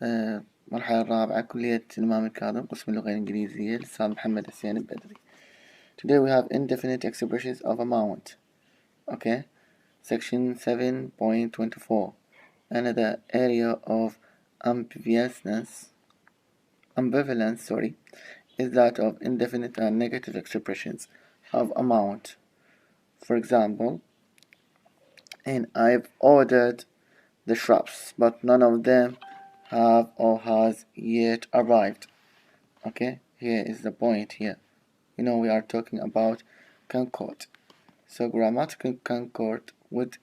المرحلة الرابعة كلية الإمام الكاظم قسم اللغة الانكليزية للأستاذ محمد حسين البدري. Today we have indefinite expressions of amount. Okay, section 7.24. Another area of ambivalence is that of indefinite and negative expressions of amount. For example, I've ordered the shrubs, but none of them have or has yet arrived. Okay, here is the point here. We are talking about concord. So grammatical concord would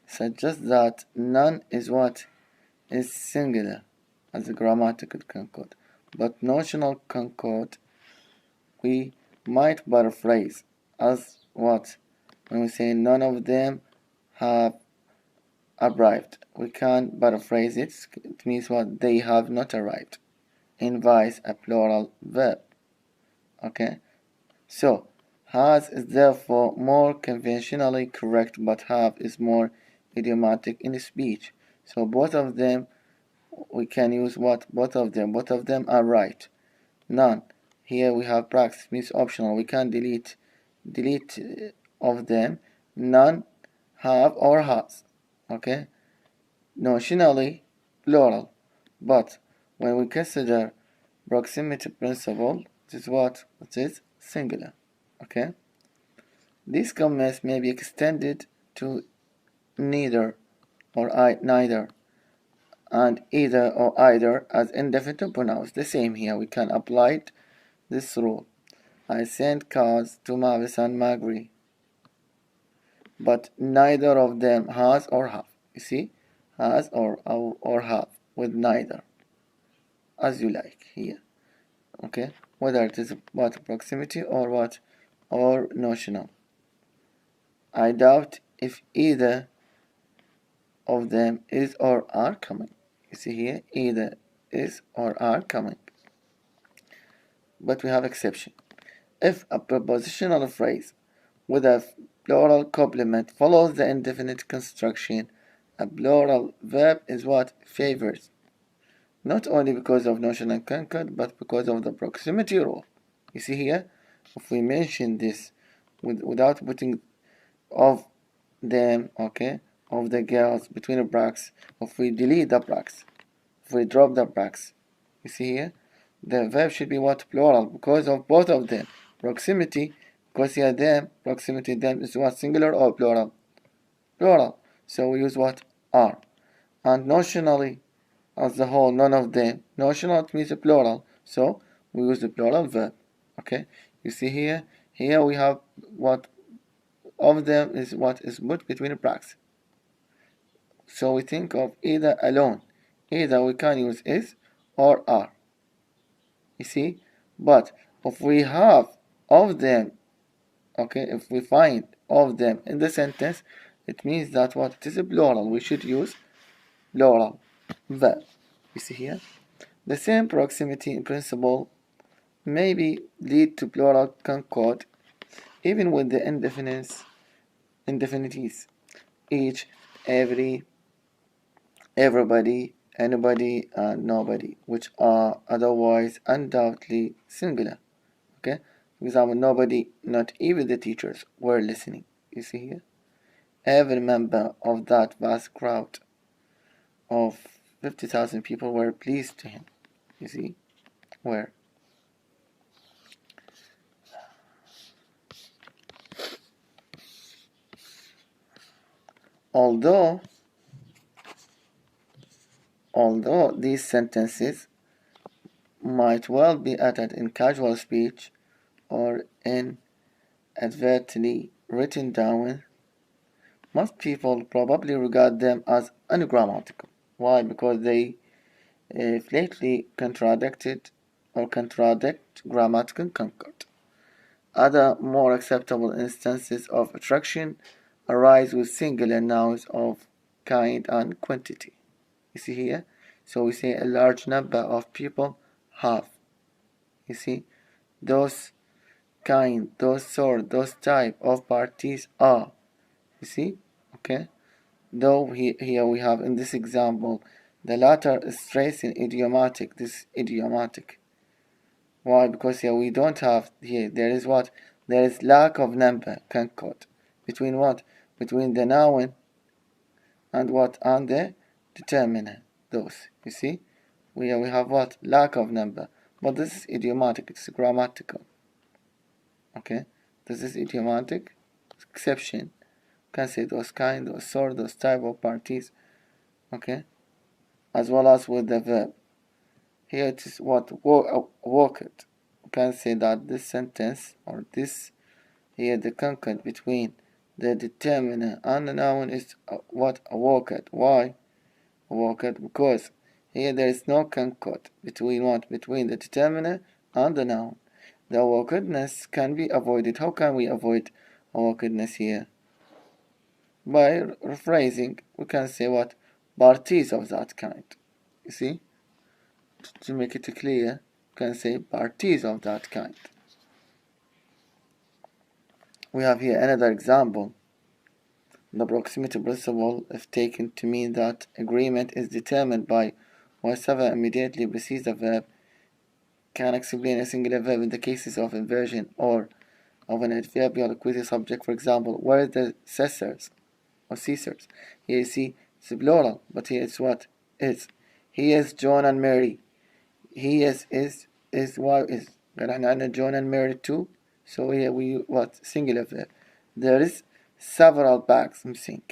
suggest that none is what is singular as a grammatical concord. But notional concord we might paraphrase as what? When we say none of them have arrived, we can paraphrase it. It means what? They have not arrived. Invites a plural verb. Okay, so has is therefore more conventionally correct, but have is more idiomatic in speech. So both of them we can use what? Both of them are right. None, here we have practice, means optional. We can delete of them. None, have or has. Okay, notionally plural, but when we consider proximity principle, it is what? It is singular. Okay, these comments may be extended to neither or neither and either or either as indefinite pronouns. The same here, we can apply this rule. I sent cards to Mavis and Magri, but neither of them has or have. You see, has or have with neither, as you like here. Okay, whether it is what proximity or what or notional. I doubt if either of them is or are coming. You see here, either is or are coming. But we have exception. If a prepositional phrase with a plural complement follows the indefinite construction, a plural verb is what? Favored. Not only because of notional concord, but because of the proximity rule. You see here, if we mention this without putting of them, okay, of the girls between the brackets, if we delete the brackets, if we drop the brackets, you see here, the verb should be what? Plural, because of both of them. Proximity, because here them, proximity them is what? Singular or plural? Plural. So we use what? Are. And notionally, as a whole, none of them. Notional means a plural, so we use the plural verb. Okay, you see here, we have what of them is what is put between the brackets. So we think of either alone. Either we can use is or are. You see, but if we have of them, okay, if we find of them in the sentence, it means that what? It is a plural. We should use plural verb. You see here, the same proximity principle maybe lead to plural concord even with the indefinities. Each, every, everybody, anybody, and nobody, which are otherwise undoubtedly singular. Okay, for example, nobody, not even the teachers, were listening. You see here, every member of that vast crowd of 50,000 people were pleased to him. You see, where. Although these sentences might well be uttered in casual speech or inadvertently written down, most people probably regard them as ungrammatical. Why? Because they flatly contradict grammatical concord. Other more acceptable instances of attraction arise with singular nouns of kind and quantity. You see here? So we say a large number of people have. You see? Those kind, those sort, those type of parties are. You see? Okay? Though here we have in this example The latter is stressed in idiomatic. This is idiomatic. Why? Because here we don't have, here there is what? There is lack of number concord. Between what? Between the noun and what? And the determiner. Those. You see? We have what? Lack of number. But this is idiomatic. It's grammatical. Okay? This is idiomatic. Exception. Can say those kind, those sort, those type of parties. Okay? As well as with the verb. Here it is what? Walked. You can say that this sentence or this here the concord between the determiner and the noun is what? Walked. Why? Walked because here there is no concord between what? Between the determiner and the noun. The awkwardness can be avoided. How can we avoid awkwardness here? By rephrasing, we can say what? Parties of that kind. You see? To make it clear, we can say parties of that kind. We have here another example. The proximity principle, if taken to mean that agreement is determined by whatever immediately precedes the verb, can explain a singular verb in the cases of inversion or of an adverbial accusative subject. For example, where is the Caesars or Caesars? Here you see it's plural, but here it's what? Is. He is John and Mary. He is why is. John and Mary too. So here we what? Singular verb. There is several bags missing.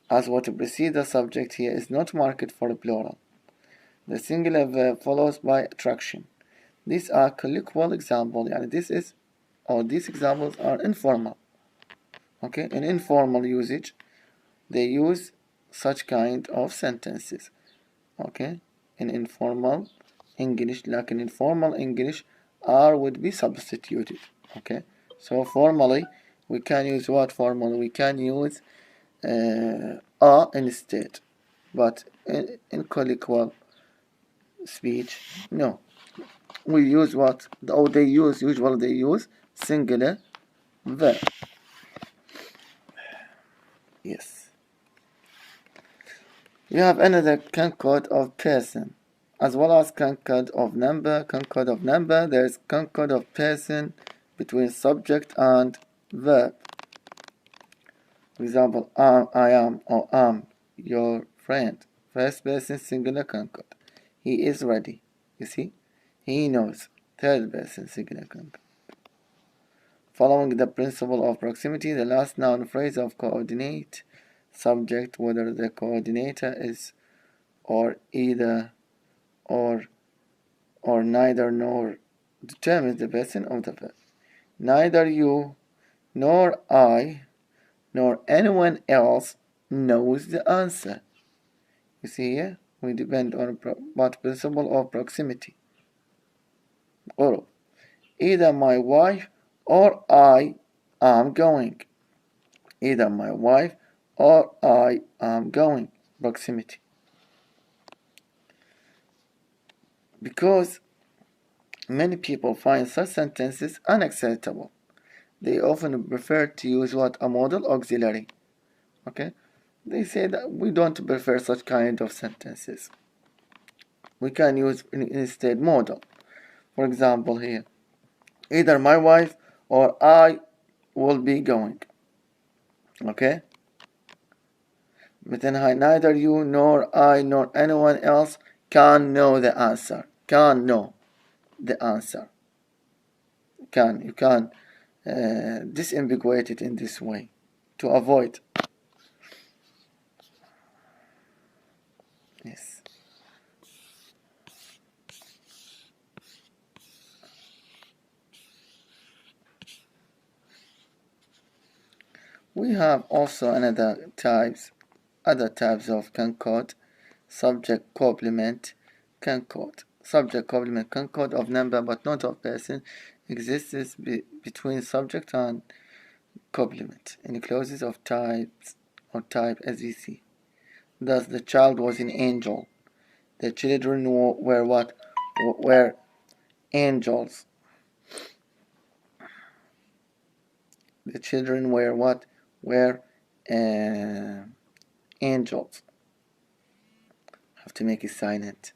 As what precedes the subject here is not marked for a plural. The singular verb follows by attraction. These are colloquial examples. These examples are informal. Okay, in informal usage, they use such kind of sentences. Okay, in informal English, like in informal English, R would be substituted. Okay, so formally, we can use what? Formally, we can use a instead, but in colloquial speech, no. We use what? Usually they use singular verb. Yes. You have another concord of person, as well as concord of number. Concord of number, there is concord of person between subject and verb. For example, I am or am your friend. First person singular concord. He is ready. You see? He knows. Third person singular concord. Following the principle of proximity, the last noun phrase of coordinate subject, whether the coordinator is or either or neither nor, determines the person of the verb. Neither you nor I nor anyone else knows the answer. You see here, we depend on what principle of proximity. Or either my wife or I am going. Either my wife or I am going. Proximity. Because many people find such sentences unacceptable, they often prefer to use what? A modal auxiliary. Okay? They say that we don't prefer such kind of sentences. We can use instead modal. For example here, either my wife or I will be going. Okay? But then neither you nor I nor anyone else can know the answer. Can know the answer. You can disambiguate it in this way to avoid. Yes. We have also other types of concord. Subject complement concord. Subject complement concord of number but not of person exists between subject and complement in clauses of types or type as we see. Thus the child was an angel. The children were what? Were angels. The children were what? Were angels. have to make it silent.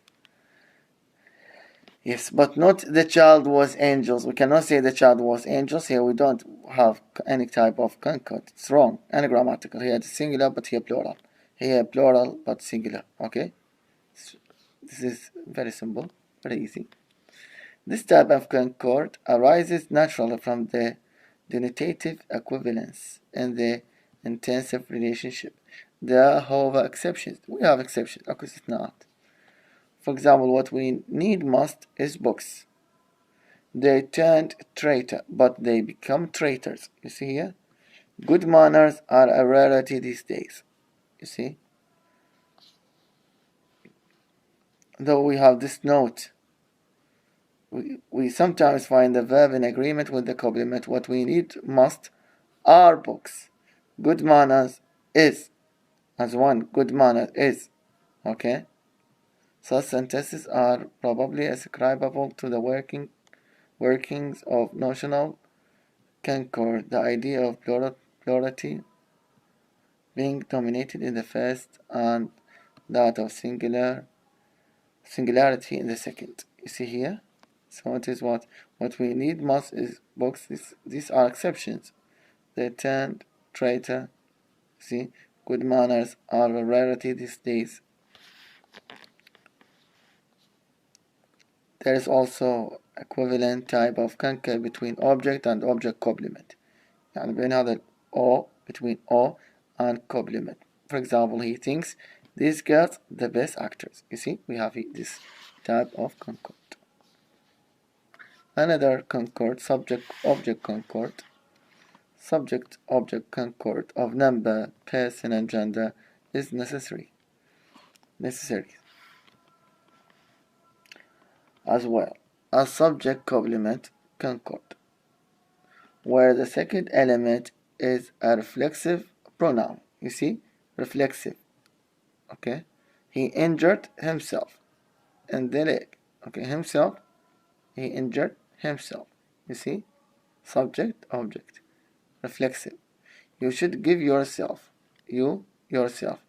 Yes, but not the child was angels. We cannot say the child was angels. Here we don't have any type of concord. It's wrong. Anagrammatical. Here it's singular, but here plural. Here plural, but singular. Okay? This is very simple, very easy. This type of concord arises naturally from the denotative equivalence and the intensive relationship. There are, however, exceptions. We have exceptions. Of course, it's not. For example, what we need most is books. They turned traitor, but they become traitors. You see here? Good manners are a rarity these days. You see? Though we have this note, we sometimes find the verb in agreement with the complement. What we need must are books. Good manners is. As one, good manners is. Okay? Such sentences are probably ascribable to the workings of notional concord, the idea of plurality being dominated in the first and that of singularity in the second. You see here? So it is what we need most is books. These are exceptions. They turned traitor. See? Good manners are a rarity these days. There is also equivalent type of concord between object and object complement. يعني بين هذا O between O and complement. For example, he thinks these girls the best actors. You see, we have this type of concord. Another concord, subject-object concord. Subject-object concord of number, person, and gender is necessary as well as subject complement concord, where the second element is a reflexive pronoun. You see, reflexive. Okay, he injured himself in the leg. Okay, himself, he injured himself. You see, subject, object, reflexive. You should give yourself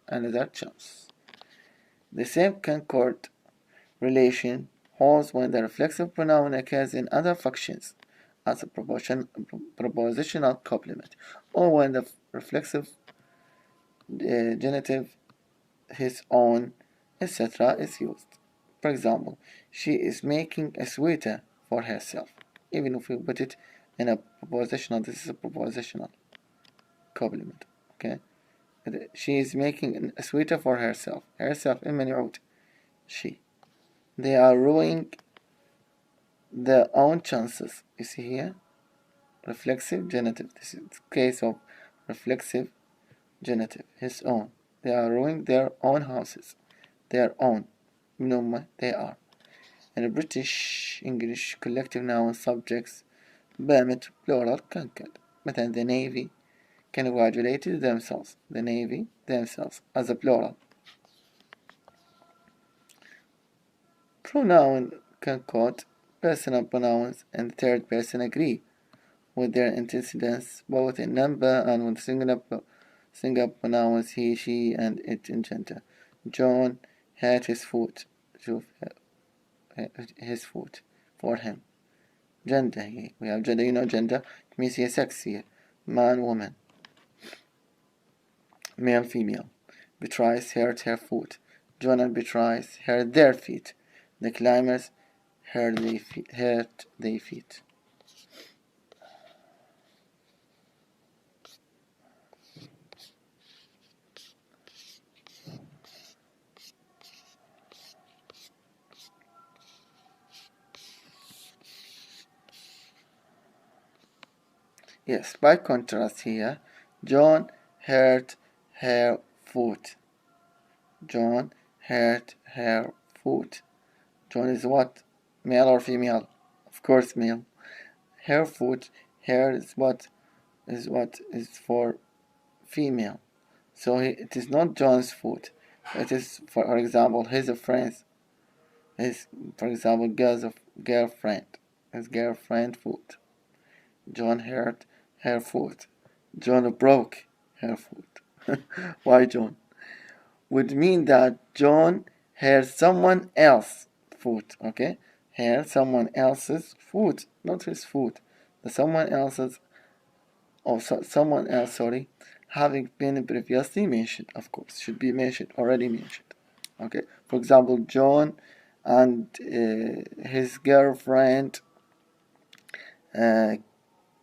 another chance. The same concord relation holds when the reflexive pronoun occurs in other functions as a propositional complement, or when the reflexive genitive, his own, etc. is used. For example, she is making a sweater for herself. Even if we put it in a propositional, this is a propositional complement. Okay, she is making a sweater for herself. Herself إما يعود she. They are ruining their own chances. You see here, reflexive genitive. This is the case of reflexive genitive. His own. They are ruining their own houses. Their own. They are. In British English collective noun subjects permit plural concord. مثلا the Navy congratulated themselves. The Navy themselves as a plural. Pronoun concord. Personal pronouns and the third person agree with their antecedents both in number and with singular pronouns he, she, and it in gender. John had his foot. His foot for him. Gender here. We have gender. You know gender. It means here sex here. Man, woman. Male, female. Beatrice hurt her foot. John and Beatrice hurt their feet. The climbers hurt their feet. Yes, by contrast here, John hurt her foot. John hurt her foot. John is what? Male or female? Of course, male. Her foot. Hair is what? Is for female. So it is not John's foot. It is, for example, his friend's. For example, girlfriend. His girlfriend foot. John hurt her foot. John broke her foot. Why John? Would mean that John her someone else food. Okay, her someone else's food, not his food. The someone else's, or someone else, sorry, having been previously mentioned, of course, should be mentioned, already mentioned. Okay, for example, John and his girlfriend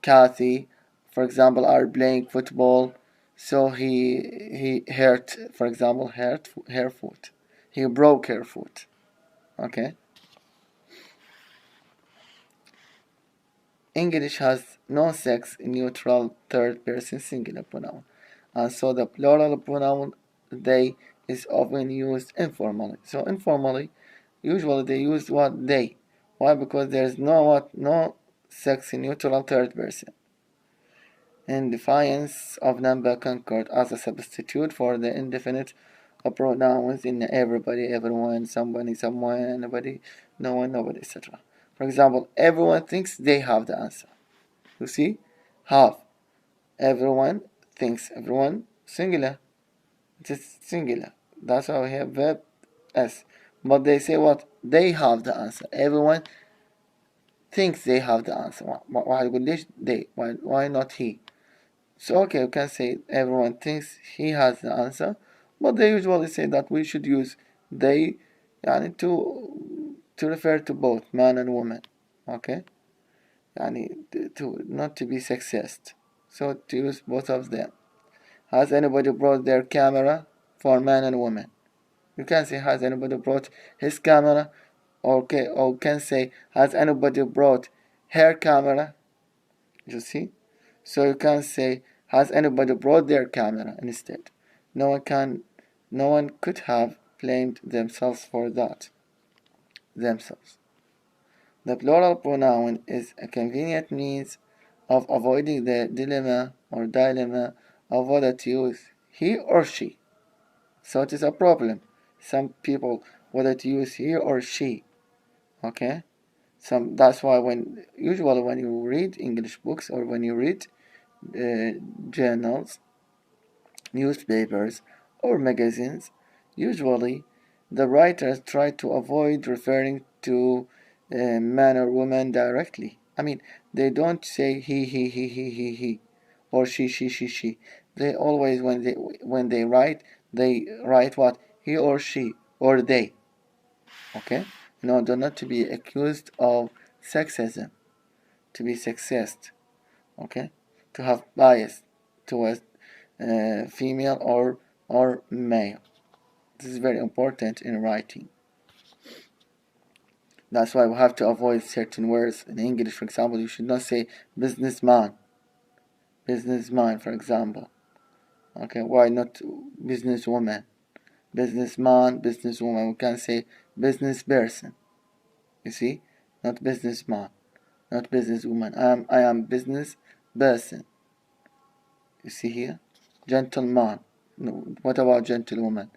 Kathy, for example, are playing football. So he hurt, for example, hurt her foot. He broke her foot. Okay. English has no sex neutral third person singular pronoun, and so the plural pronoun they is often used informally. So informally, usually they use what they. Why? Because there's no sex neutral third person. In defiance of number concord as a substitute for the indefinite pronouns in everybody, everyone, somebody, someone, anybody, no one, nobody, etc. For example, everyone thinks they have the answer. You see? Have. Everyone thinks. Everyone, singular. It is singular. That's why we have verb S. But they say what? They have the answer. Everyone thinks they have the answer. Why يقول ليش they? Why not he? So okay, you can say everyone thinks he has the answer, but they usually say that we should use they يعني to refer to both man and woman. Okay? يعني to not to be sexist. So to use both of them. Has anybody brought their camera for man and woman? You can say has anybody brought his camera? Okay, or can say has anybody brought her camera? You see? So you can say has anybody brought their camera instead. No one could have blamed themselves for that. Themselves. The plural pronoun is a convenient means of avoiding the dilemma of whether to use he or she. So it is a problem. Some people whether to use he or she. Okay? That's why usually when you read English books or when you read journals, newspapers, or magazines, usually the writers try to avoid referring to man or woman directly. I mean, they don't say he, or she. They always, when they write what? He or she, or they. Okay? In order not to be accused of sexism, to be sexist. Okay? To have bias towards female or male. This is very important in writing. That's why we have to avoid certain words in English. For example, you should not say businessman, for example. Okay, why not businesswoman? Businessman, businesswoman. We can say business person. You see, not businessman, not businesswoman. I am business person. You see here, gentleman. No, what about gentlewoman?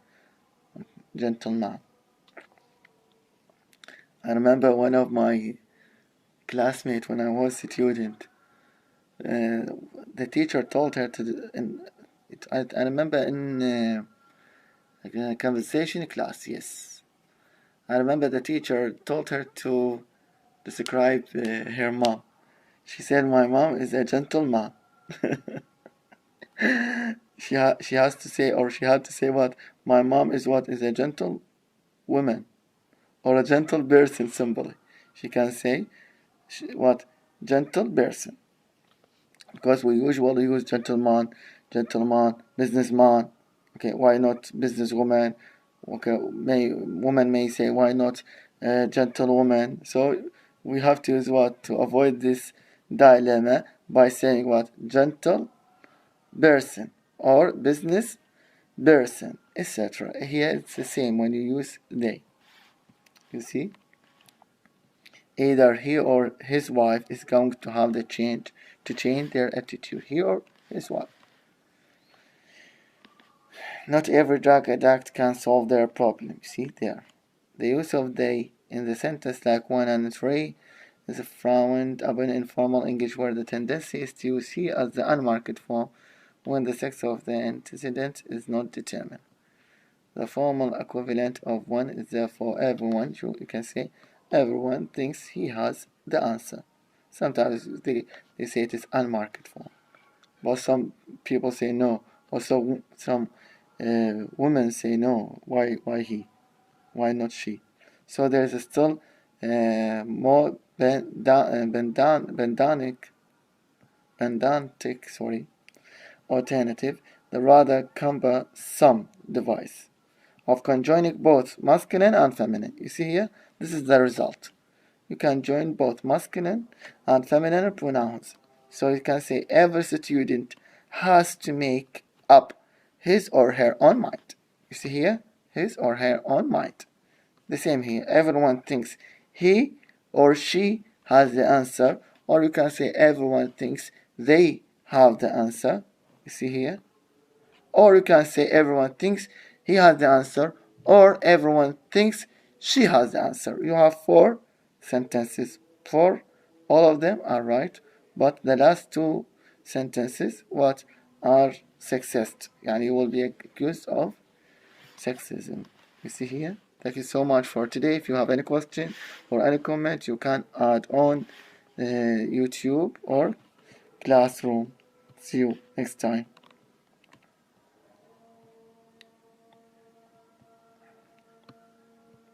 Gentleman. I remember one of my classmates when I was a student. The teacher told her to. I remember in a conversation class. Yes, I remember the teacher told her to describe her mom. She said, "My mom is a gentleman." She has to say, or she had to say what? My mom is what? Is a gentle woman or a gentle person. Simply, she can say what? Gentle person. Because we usually use gentleman, businessman. Okay, why not businesswoman? Okay, woman may say why not gentlewoman? So we have to use what to avoid this dilemma by saying what gentle person or business person, etc. Here it's the same when you use they. You see, either he or his wife is going to have to change their attitude. He or his wife. Not every drug addict can solve their problem. See there. The use of they in the sentence like 1 and 3 is frowned upon in formal English where the tendency is to use he as the unmarked form when the sex of the antecedent is not determined. The formal equivalent of one is therefore everyone. You can say everyone thinks he has the answer. Sometimes they say it is unmarked form, but some people say no. Also, some women say no. Why he? Why not she? So there is still more pedantic alternative, the rather cumbersome device of conjoining both masculine and feminine. You see here, this is the result. You can join both masculine and feminine pronouns. So you can say every student has to make up his or her own mind. You see here, his or her own mind. The same here. Everyone thinks he or she has the answer, or you can say everyone thinks they have the answer. You see here? Or you can say everyone thinks he has the answer, or everyone thinks she has the answer. You have 4 sentences. 4, all of them are right, but the last 2 sentences what are sexist. Yani you will be accused of sexism. You see here? Thank you so much for today. If you have any question or any comment, you can add on YouTube or Classroom. See you next time.